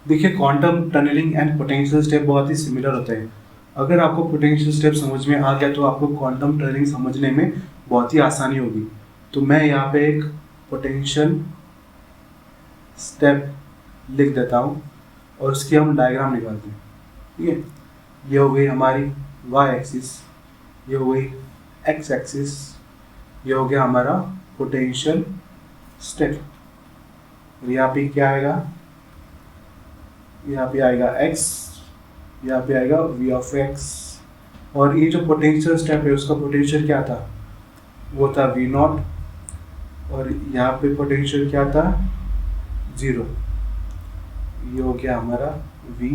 देखिए quantum tunneling and potential step बहुत ही सिमिलर होते हैं। अगर आपको पोटेंशियल स्टेप समझ में आ गया तो आपको क्वांटम टनलिंग समझने में बहुत ही आसानी होगी। तो मैं यहाँ पे एक पोटेंशियल स्टेप लिख देता हूँ और उसकी हम डायग्राम निकालते हैं। ठीक है, ये हो गई हमारी y एक्सिस, ये हो गई x एक्सिस, ये हो गया हमारा पोटेंशियल स्टेप। और यहाँ पे क्या आएगा, यहाँ पे आएगा x, यहाँ पे आएगा v ऑफ x। और ये जो पोटेंशियल स्टेप है उसका पोटेंशियल क्या था, वो था v नॉट, और यहाँ पे पोटेंशियल क्या था, 0। ये हो गया हमारा v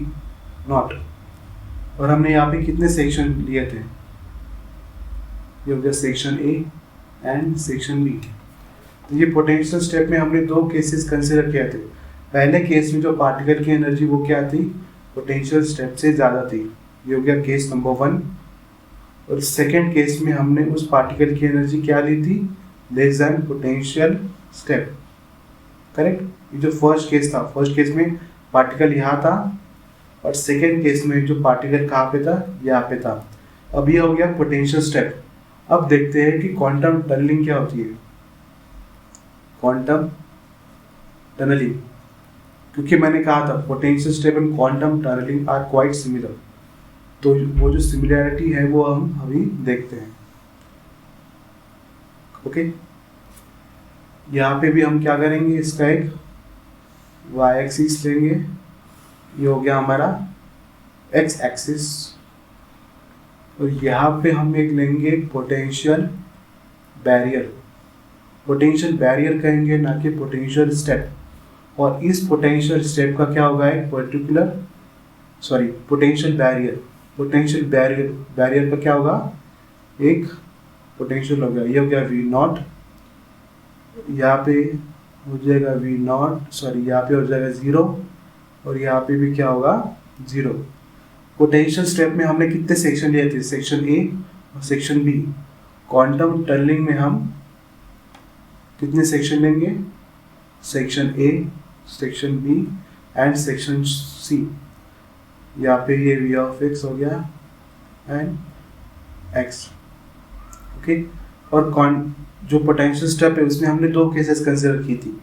नॉट। और हमने यहाँ पे कितने सेक्शन लिए थे, ये हो गया section A and section B. तो ये पोटेंशियल स्टेप में हमने दो केसेस कंसिडर किए थे। पहले केस में जो पार्टिकल की एनर्जी वो क्या थी, पोटेंशियल स्टेप से ज़्यादा थी, ये हो गया केस नंबर 1। और सेकेंड केस में हमने उस पार्टिकल की एनर्जी क्या ली थी, less than potential step. Correct. ये जो फर्स्ट केस था, फर्स्ट केस में पार्टिकल यहाँ था, और सेकेंड केस में जो पार्टिकल कहाँ पे था, यहाँ पे था। अब ये हो गया पोटेंशियल स्टेप। अब देखते हैं कि क्वांटम टनलिंग क्या होती है। क्वांटम टनलिंग, क्योंकि मैंने कहा था potential step and quantum tunneling are quite similar, तो वो जो सिमिलैरिटी है वो हम अभी देखते हैं। ओके, यहाँ पे भी हम क्या करेंगे, इसका एक y एक्सिस लेंगे, ये हो गया हमारा x एक्सिस, और यहाँ पे हम एक लेंगे पोटेंशियल बैरियर। पोटेंशियल बैरियर कहेंगे, ना कि पोटेंशियल स्टेप। और इस पोटेंशियल स्टेप का क्या होगा, एक particular potential barrier, potential barrier का क्या होगा, एक पोटेंशियल हो गया, ये हो गया v नॉट, यहाँ पे हो जाएगा v नॉट, यहाँ पे हो जाएगा 0, और यहाँ पे भी क्या होगा, 0। पोटेंशियल स्टेप में हमने कितने सेक्शन लिए थे, सेक्शन ए और सेक्शन बी। क्वांटम टनलिंग में हम कितने सेक्शन लेंगे, section A, section B and section C. यहाँ पे ये v ऑफ x हो गया एंड x। ओके, और जो पोटेंशियल स्टेप है उसमें हमने दो केसेस कंसिडर की थी।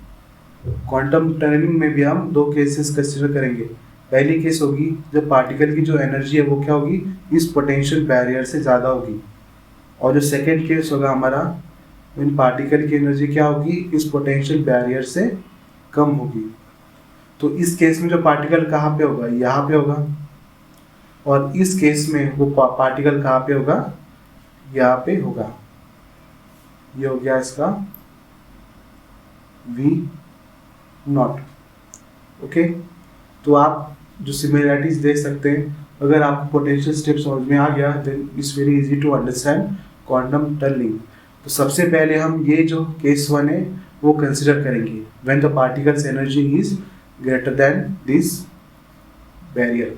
क्वांटम टनलिंग में भी हम दो केसेस कंसिडर करेंगे। पहली केस होगी जब पार्टिकल की जो एनर्जी है वो क्या होगी, इस पोटेंशियल बैरियर से ज़्यादा होगी। और जो सेकेंड केस होगा हमारा, इन पार्टिकल की एनर्जी क्या होगी, इस पोटेंशियल बैरियर से कम होगी। तो इस केस में जो पार्टिकल कहाँ पे होगा, यहाँ पे होगा, और इस केस में वो पार्टिकल कहाँ पे होगा, यहाँ पे होगा। ये हो गया इसका v नॉट। ओके, तो आप जो सिमिलरिटीज देख सकते हैं, अगर आपको पोटेंशियल स्टेप समझ में आ गया then it's very easy to understand quantum tunneling. तो सबसे पहले हम ये जो केस 1 है वो कंसिडर करेंगे, when the particle's energy is greater then this barrier.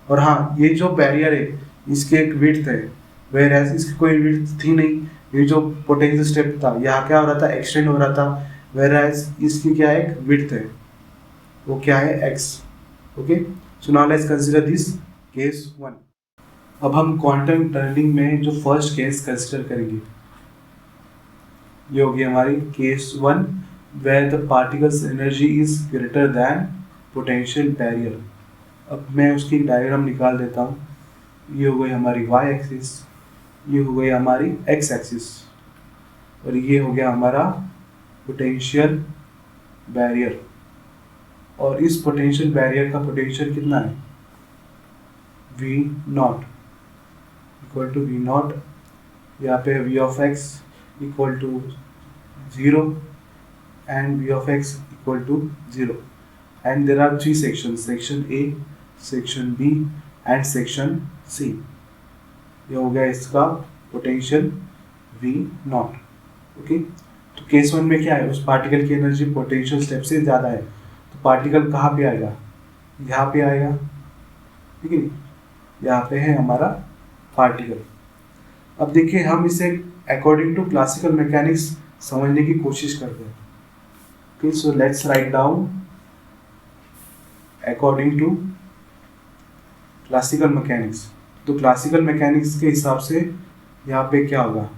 और हाँ, ये जो बैरियर है इसकी एक विड्थ है, वेयर एज इसकी कोई विड्थ थी नहीं। ये जो पोटेंशियल स्टेप था यहाँ क्या हो रहा था, एक्सटेंड हो रहा था, वेयर एज इसकी क्या एक विड्थ है, वो क्या है, x। Okay, so now let's consider this case 1। अब हम क्वांटम टनलिंग में जो फर्स्ट केस कंसीडर करेंगे, ये होगी हमारी case 1, where the particle's energy is greater than potential barrier. अब मैं उसकी डायग्राम निकाल देता हूँ। ये हो गई हमारी y एक्सिस, ये हो गई हमारी x एक्सिस, और ये हो गया हमारा पोटेंशियल बैरियर। और इस पोटेंशियल बैरियर का पोटेंशियल कितना है, v naught equal to v naught, यहाँ पे v of x equal to 0 and v of x equal to 0। And there are 3 sections, section A, section B and section C। ये हो गया इसका potential v naught. Okay, तो case 1 में क्या है, उस पार्टिकल की एनर्जी पोटेंशियल स्टेप से ज़्यादा है, तो पार्टिकल कहाँ पे आएगा, यहाँ पे आएगा। ठीक है, यहाँ पे है हमारा पार्टिकल। अब देखिए हम इसे अकॉर्डिंग टू क्लासिकल मैकेनिक्स समझने की कोशिश करते हैं। Okay, so let's write down according to classical mechanics. तो क्लासिकल मैकेनिक्स के हिसाब से यहाँ पे क्या होगा,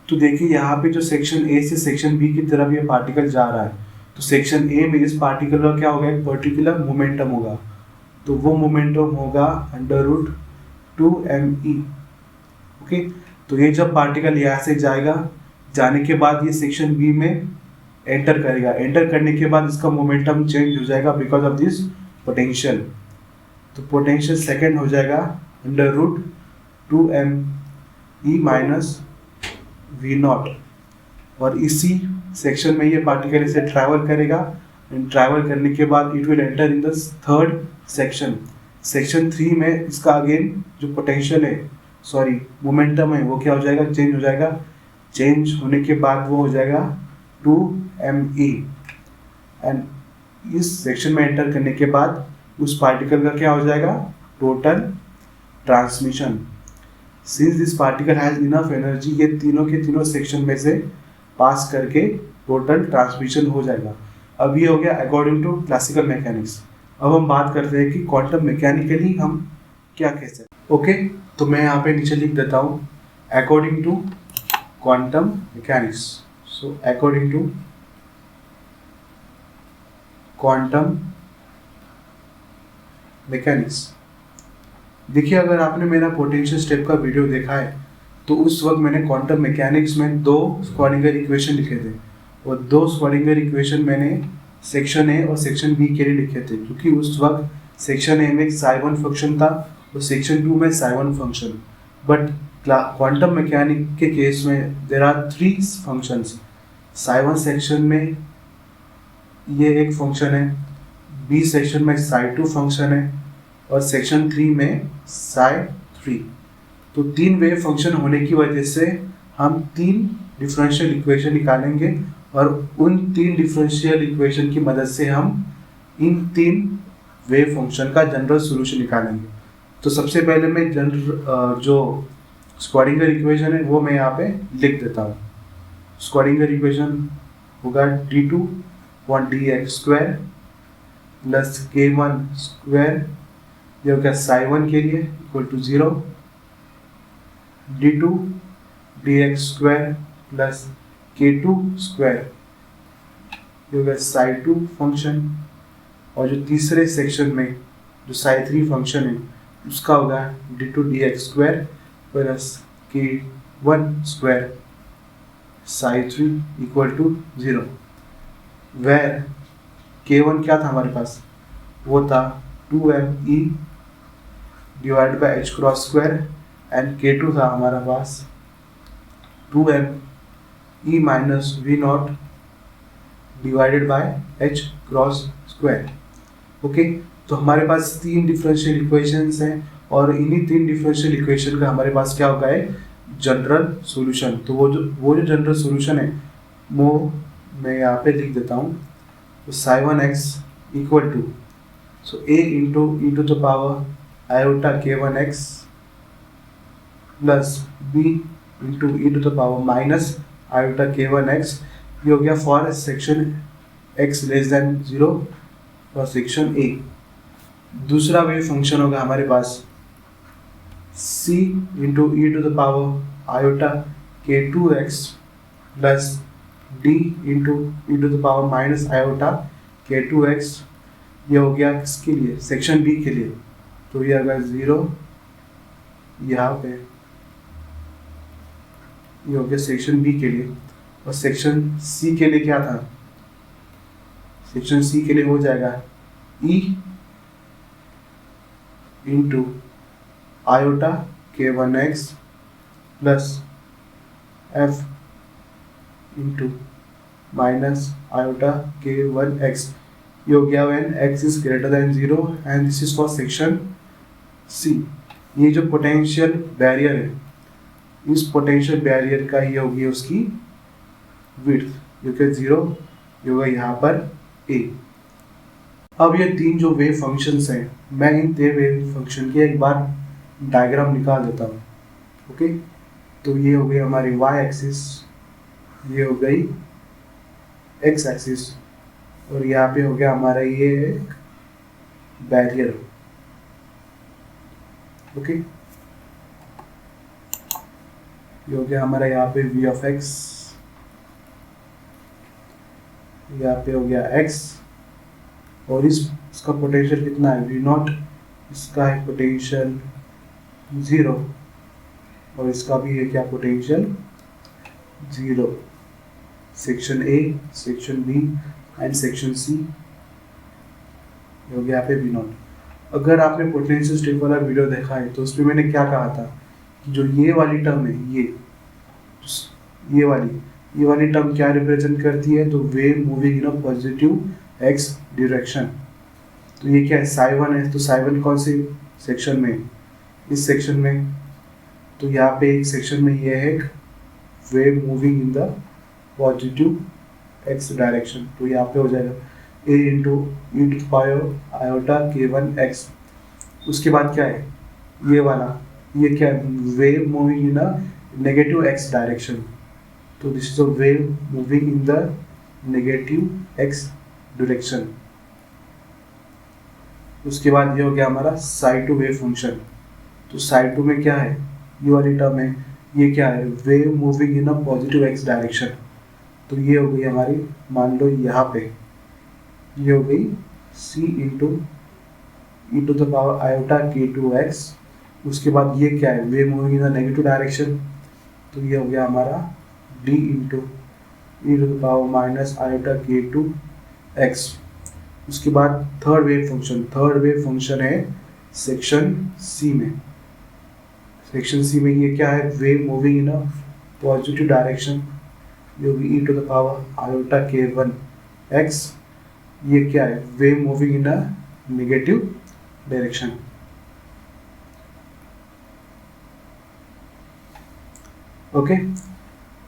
तो देखिए यहाँ पे जो सेक्शन ए से सेक्शन बी की तरफ ये पार्टिकल जा रहा है, तो सेक्शन ए में इस पार्टिकल का क्या होगा, एक पर्टिकुलर मोमेंटम होगा, तो वो मोमेंटम होगा √2m e। ओके, तो ये जब पार्टिकल यहाँ से जाएगा, जाने के बाद ये सेक्शन बी में एंटर करेगा, एंटर करने के बाद इसका मोमेंटम चेंज हो जाएगा बिकॉज ऑफ दिस पोटेंशियल। तो पोटेंशियल सेकंड हो जाएगा √2m e माइनस v0, और इसी सेक्शन में ये पार्टिकल इसे ट्रैवल करेगा, एंड ट्रैवल करने के बाद it will enter in the third section. Section 3 में इसका अगेन जो पोटेंशियल है, सॉरी मोमेंटम है, वो क्या हो जाएगा, चेंज हो जाएगा। चेंज होने के बाद वो हो जाएगा 2me, एंड इस सेक्शन में एंटर करने के बाद उस पार्टिकल का क्या हो जाएगा, total transmission. Since this particle has enough energy, ये तीनों के तीनों सेक्शन में से पास करके टोटल ट्रांसमिशन हो जाएगा। अब ये हो गया अकॉर्डिंग टू क्लासिकल मैकेनिक्स। अब हम बात करते हैं कि क्वांटम मैकेनिकली हम क्या कह सकते हैं। ओके, तो मैं यहाँ पे नीचे लिख देता हूँ according to quantum mechanics. So according to quantum mechanics, देखिए अगर आपने मेरा पोटेंशियल स्टेप का वीडियो देखा है तो उस वक्त मैंने क्वांटम मैकेनिक्स में 2 स्क्वाडिंगर इक्वेशन लिखे थे, और 2 स्क्वाडिंगर इक्वेशन मैंने सेक्शन ए और सेक्शन बी के लिए लिखे थे, क्योंकि उस वक्त सेक्शन ए में एक psi1 फंक्शन था और सेक्शन 2 में psi1 function. But quantum mechanic के केस में there are 3 functions. psi1 section में ये एक फंक्शन है, बी सेक्शन में psi2 फंक्शन है, और सेक्शन 3 में psi3। तो 3 वेव फंक्शन होने की वजह से हम 3 डिफरेंशियल इक्वेशन निकालेंगे, और उन 3 डिफरेंशियल इक्वेशन की मदद से हम इन 3 वेव फंक्शन का जनरल सॉल्यूशन निकालेंगे। तो सबसे पहले मैं जनरल जो स्क्वाडिंगर इक्वेशन है वो मैं यहाँ पे लिख देता हूँ। स्क्वाडिंगर इक्वेशन होगा d2 1dx² प्लस k1², ये हो गया psi1 के लिए equal to 0, d2 dx² plus k2², ये हो गया psi2 फंक्शन, और जो तीसरे सेक्शन में जो psi3 फंक्शन है उसका होगा d2 dx² plus k1² psi3 equal to 0, where k1 क्या था हमारे पास, वो था 2me divide by h×2, and k2 था हमारा पास 2me minus v0 divided by h×2। Okay, तो हमारे पास 3 डिफरेंशियल इक्वेशंस हैं, और इन्हीं 3 डिफरेंशियल इक्वेशन का हमारे पास क्या होगा है, जनरल सॉल्यूशन। तो वो जो जनरल सॉल्यूशन है वो मैं यहाँ पे लिख देता हूँ। तो psi1x equal to, so a into e to the power iota k1x plus b into e to the power minus iota k1x, ये हो गया for section x less than 0 for section a। दूसरा वेव फंक्शन होगा हमारे पास c into e to the power iota k2x plus d into e to the power minus iota k2x, ये हो गया किसके लिए, सेक्शन बी के लिए। तो ये अगर 0 यहाँ पे, ये हो गया सेक्शन बी के लिए, और सेक्शन सी के लिए क्या था, सेक्शन सी के लिए हो जाएगा e into iota k1x plus f into minus iota k1x, ये हो गया when x is greater than 0, and this is for section C. ये जो पोटेंशियल बैरियर है, इस पोटेंशियल बैरियर का ये होगी उसकी विड्थ, जो कि 0, ये होगा यहाँ पर a। अब ये 3 जो वेव फंक्शंस हैं, मैं इन 3 वेव फंक्शन की एक बार डायग्राम निकाल देता हूँ। ओके, तो ये हो गई हमारी y एक्सिस, ये हो गई x एक्सिस, और यहाँ पे हो गया हमारा ये बैरियर। ओके, ये हो गया हमारा यहाँ पे v ऑफ x, यहाँ पे हो गया x, और इसका पोटेंशियल कितना है v नॉट, इसका है पोटेंशियल 0, और इसका भी है क्या potential 0। Section A, section B and section C हो गया यहाँ पे v नॉट। अगर आपने पोटेंशियल स्टेप वाला वीडियो देखा है तो उसमें मैंने क्या कहा था कि जो ये वाली टर्म है, ये वाली टर्म क्या रिप्रेजेंट करती है, तो wave moving in a positive x direction. तो ये क्या है, साई 1 है, तो साई 1 कौन से सेक्शन में, इस सेक्शन में। तो यहाँ पे एक सेक्शन में ये है wave moving in the positive x direction, तो यहाँ पे हो जाएगा a into e to power iota k1x। उसके बाद क्या है, ये वाला, ये क्या है, wave moving in a negative x direction, तो this is a wave moving in the negative x direction. उसके बाद ये हो गया हमारा साई 2 वेव फंक्शन। तो साई 2 में क्या है, ये वाली टर्म है, ये क्या है, wave moving in a positive x direction. तो ये हो गई हमारी, मान लो यहाँ पे ये हो गई c into e to the power iota k2x। उसके बाद ये क्या है, wave moving in the negative direction, तो ये हो गया हमारा d into e to the power minus iota k2x। उसके बाद थर्ड वेव फंक्शन है सेक्शन सी में। सेक्शन सी में ये क्या है, wave moving in a positive direction, ये होगी e to the power iota k1x। ये क्या है, wave moving in a negative direction. Okay,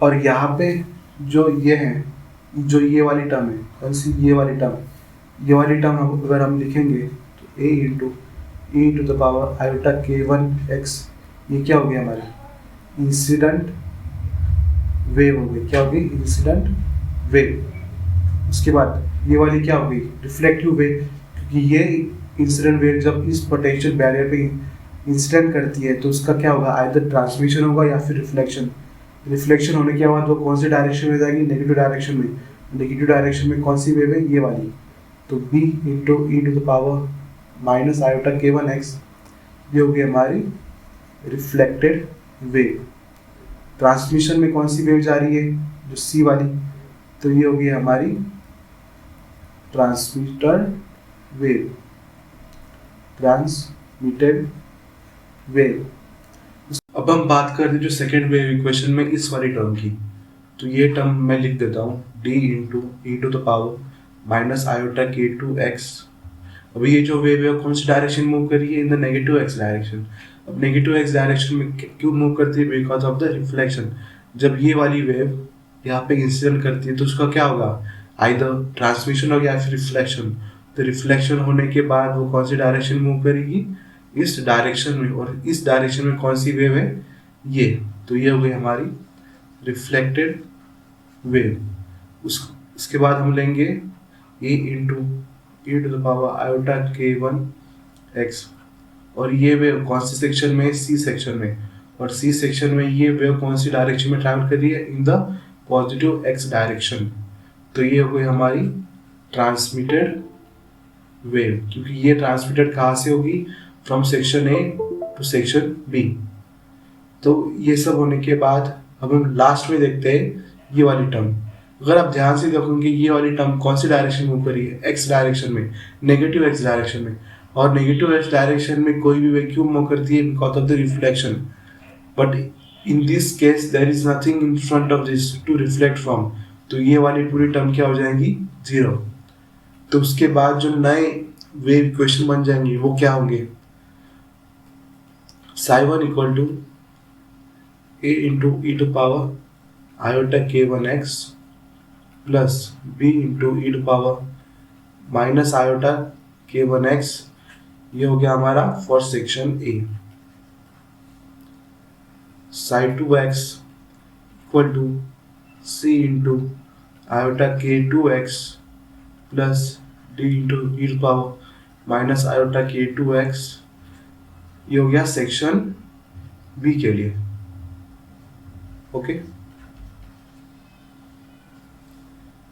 और यहाँ पे जो ये है, जो ये वाली टर्म है, कौन सी, ये वाली टर्म अगर हम लिखेंगे तो a into e to the power iota k1x, ये क्या हो गया हमारी इंसिडेंट वेव हो गई, क्या हो गई, इंसिडेंट वेव। उसके बाद ये वाली क्या हो गई, रिफ्लेक्टिव वेव, क्योंकि ये इंसिडेंट वेव जब इस पोटेंशियल बैरियर पे इंसिडेंट करती है तो उसका क्या होगा, आइदर ट्रांसमिशन होगा या फिर रिफ्लेक्शन। रिफ्लेक्शन होने के बाद वो कौन से डायरेक्शन में जाएगी, नेगेटिव डायरेक्शन में। नेगेटिव डायरेक्शन में कौन सी वेव है, ये वाली, तो b into e to the power minus iota k1x, ये होगी हमारी रिफ्लेक्टेड वेव। ट्रांसमिशन में कौन सी वेव जा रही है, जो सी वाली, तो ये होगी हमारी ट्रांसमिटेड वेव। अब हम बात करते हैं जो सेकेंड वेव इक्वेशन में इस वाली टर्म की। तो ये टर्म मैं लिख देता हूँ d into e to the power minus iota k2x। अभी ये जो वेव है कौन सी डायरेक्शन मूव कर रही है, इन द नेगेटिव एक्स डायरेक्शन। अब नेगेटिव एक्स डायरेक्शन में क्यों मूव करती है, बिकॉज ऑफ द रिफ्लेक्शन। जब ये वाली वेव यहाँ पे इंसिडेंट करती है तो उसका क्या होगा, आइदर ट्रांसमिशन हो या फिर रिफ्लेक्शन। तो रिफ्लेक्शन होने के बाद वो कौन सी डायरेक्शन मूव करेगी, इस डायरेक्शन में, और इस डायरेक्शन में कौन सी वेव है, ये। तो ये हो गई हमारी रिफ्लेक्टेड वेव। उसके बाद हम लेंगे A into e to the power iota k1x, और ये वेव कौन सी सेक्शन में, सी सेक्शन में। और सी सेक्शन में ये वेव कौन सी डायरेक्शन में ट्रैवल कर रही है, इन द पॉजिटिव एक्स डायरेक्शन। तो ये हो गई हमारी ट्रांसमिटेड वेव, क्योंकि ये ट्रांसमिटेड कहाँ से होगी, from section A to section B. तो ये सब होने के बाद अब हम लास्ट में देखते हैं ये वाली टर्म। अगर आप ध्यान से देखोगे ये वाली टर्म कौन सी डायरेक्शन मूव कर रही है, एक्स डायरेक्शन में, नेगेटिव एक्स डायरेक्शन में। और नेगेटिव एक्स डायरेक्शन में कोई भी वैक्यूम मूव करती है because of the reflection, but in this case there is nothing in front of this to reflect from. तो ये वाली पूरी टर्म क्या हो जाएंगी, 0। तो उसके बाद जो नए वेव इक्वेशन बन जाएंगे वो क्या होंगे, psi1 equal to a into e to power iota k1x plus b into e to power minus iota k1x। ये हो गया हमारा for section A. psi2x equal to c into iota k2x plus d into e to power minus iota k two x. ये हो गया section B के लिए। Okay,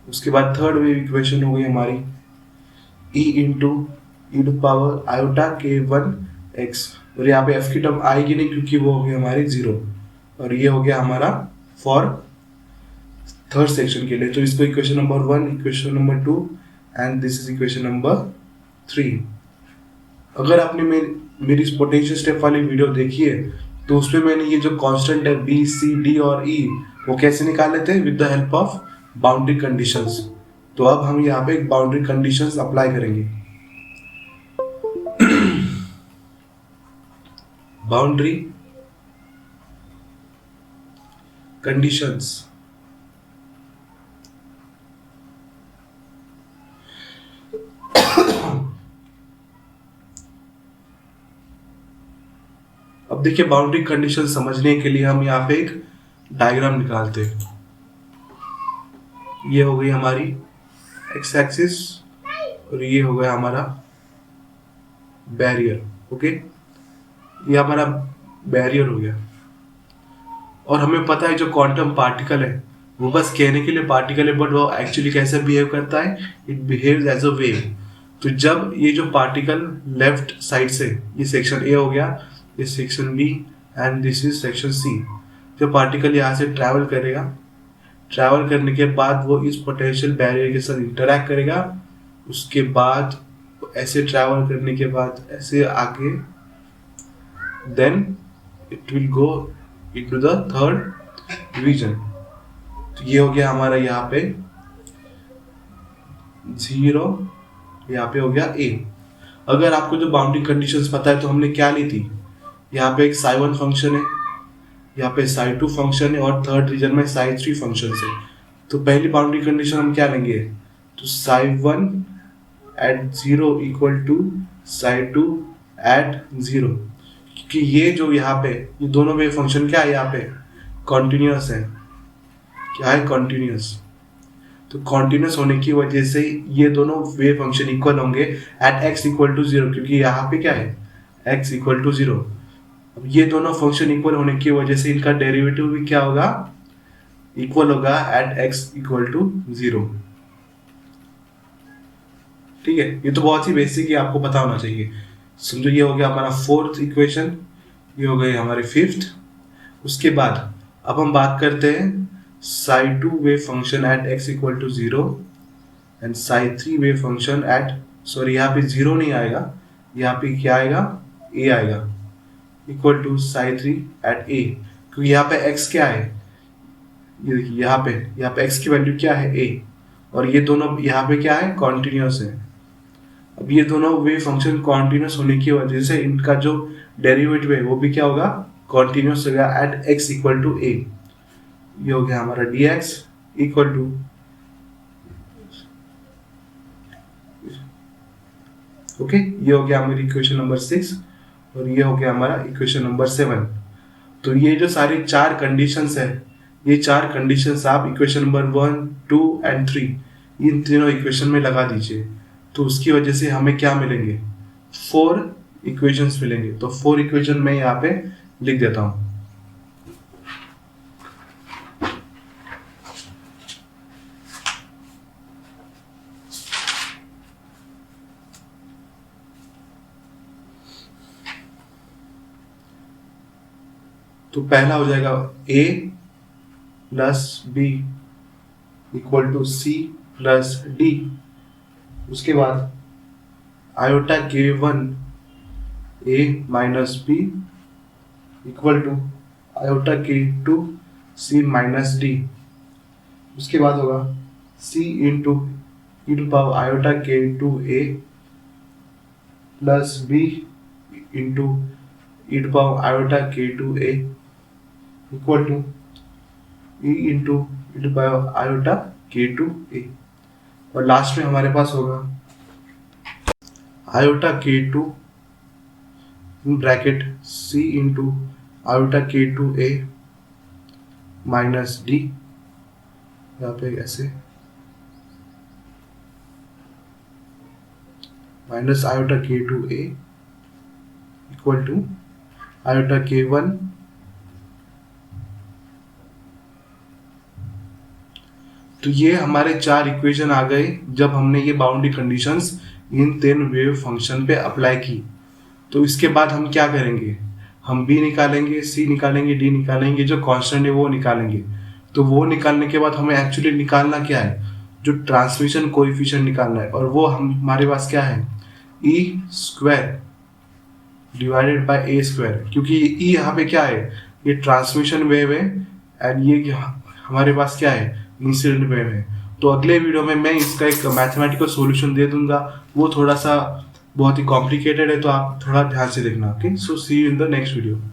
उसके बाद थर्ड वेव इक्वेशन हो गई हमारी e into e to power iota k one x, और यहाँ पे f की टर्म आएगी नहीं क्योंकि वो हो गई हमारी 0, और ये हो गया हमारा फॉर थर्ड सेक्शन के लिए। तो इसको equation number 1, equation number 2 and this is equation number 3। अगर आपने मेरी पोटेंशियल स्टेप वाली वीडियो देखी है तो उसमें मैंने ये जो कांस्टेंट है बी सी डी और ई वो कैसे निकाले थे, with the help of boundary conditions. तो अब हम यहाँ पे बाउंड्री कंडीशंस अप्लाई करेंगे। बाउंड्री कंडीशंस, अब देखिए बाउंड्री कंडीशन समझने के लिए हम यहाँ पे एक डायग्राम निकालते हैं। ये हो गई हमारी एक्स एक्सिस और ये हो गया हमारा बैरियर। ओके, ये हमारा बैरियर हो गया, और हमें पता है जो क्वांटम पार्टिकल है वो बस कहने के लिए पार्टिकल है, बट वो एक्चुअली कैसे बिहेव करता है, it behaves as a wave. तो जब ये जो पार्टिकल लेफ्ट साइड से, ये सेक्शन ए हो गया, ये section B and this is section C, जो पार्टिकल यहाँ से ट्रैवल करेगा, ट्रैवल करने के बाद वो इस पोटेंशियल बैरियर के साथ इंटरैक्ट करेगा, उसके बाद ऐसे ट्रैवल करने के बाद ऐसे आगे, then it will go into the third division. तो ये हो गया हमारा यहाँ पे 0, यहाँ पे हो गया A। अगर आपको जो बाउंड्री कंडीशंस पता है तो हमने क्या ली थी, यहाँ पे एक psi1 फंक्शन है, यहाँ पे psi2 फंक्शन है, और थर्ड रीजन में psi3 फंक्शन है। तो पहली बाउंड्री कंडीशन हम क्या लेंगे, तो psi1 eight 0 equal to psi2 eight 0, क्योंकि ये जो यहाँ पे ये दोनों वेव फंक्शन क्या है, यहाँ पे कॉन्टिन्यूस है। क्या है, कॉन्टिन्यूस। तो कॉन्टिन्यूस होने की वजह से ये दोनों वेव फंक्शन इक्वल होंगे एट x इक्वल टू 0, क्योंकि यहाँ पे क्या है, x इक्वल टू 0। अब ये दोनों फंक्शन इक्वल होने की वजह से इनका डेरिवेटिव भी क्या होगा, इक्वल होगा एट x इक्वल टू 0। ठीक है, ये तो बहुत ही बेसिक है, आपको पता होना चाहिए। समझो ये हो गया हमारा फोर्थ इक्वेशन, ये हो गई हमारी फिफ्थ। उसके बाद अब हम बात करते हैं psi2 wave function at x equal to 0 and psi3 wave function at, sorry यहाँ पे 0 नहीं आएगा, यहाँ पे क्या आएगा, a आएगा, equal to psi3 at a, क्योंकि यहाँ पे x क्या है, यहाँ पे x की वैल्यू क्या है, a, और ये दोनों यहाँ पे क्या है, कॉन्टिन्यूस है। अब ये दोनों वेव फंक्शन कॉन्टिन्यूस होने की वजह से इनका जो डेरिवेटिव है वो भी क्या होगा, कॉन्टिन्यूस होगा at x equal to a। ये हो गया हमारा dx इक्वल टू, ओके, ये हो गया हमारी इक्वेशन नंबर 6, और ये हो गया हमारा इक्वेशन नंबर 7। तो ये जो सारी चार कंडीशंस है, ये चार कंडीशंस आप इक्वेशन नंबर 1, 2 एंड 3 इन तीनों इक्वेशन में लगा दीजिए। तो उसकी वजह से हमें क्या मिलेंगे, 4 इक्वेशंस मिलेंगे। तो 4 इक्वेशन मैं यहाँ पे लिख देता हूँ। तो पहला हो जाएगा a plus b equal to c plus d. उसके बाद iota k1 a minus b equal to iota k2 c minus d. उसके बाद होगा c into e to power iota k2 a plus b into e to power iota k2 a equal to e into e to power iota k2 a। और last में हमारे पास होगा iota k2 bracket c into iota k2 a minus d, यहाँ पे ऐसे minus iota k2a equal to iota k1 तो ये हमारे 4 इक्वेशन आ गए जब हमने ये बाउंड्री कंडीशंस इन 3 वेव फंक्शन पे अप्लाई की। तो इसके बाद हम क्या करेंगे, हम b निकालेंगे, c निकालेंगे, d निकालेंगे, जो कांस्टेंट है वो निकालेंगे। तो वो निकालने के बाद हमें एक्चुअली निकालना क्या है, जो ट्रांसमिशन कोएफिशिएंट निकालना है, और वो हमारे पास क्या है, e square divided by a square, क्योंकि e यहाँ पे क्या है, ये ट्रांसमिशन वेव है एंड ये हमारे पास क्या है, इंसिडेंट वेव है। तो अगले वीडियो में मैं इसका एक मैथमेटिकल सॉल्यूशन दे दूंगा, वो थोड़ा सा बहुत ही कॉम्प्लिकेटेड है, तो आप थोड़ा ध्यान से देखना। Okay, so see you in the next video.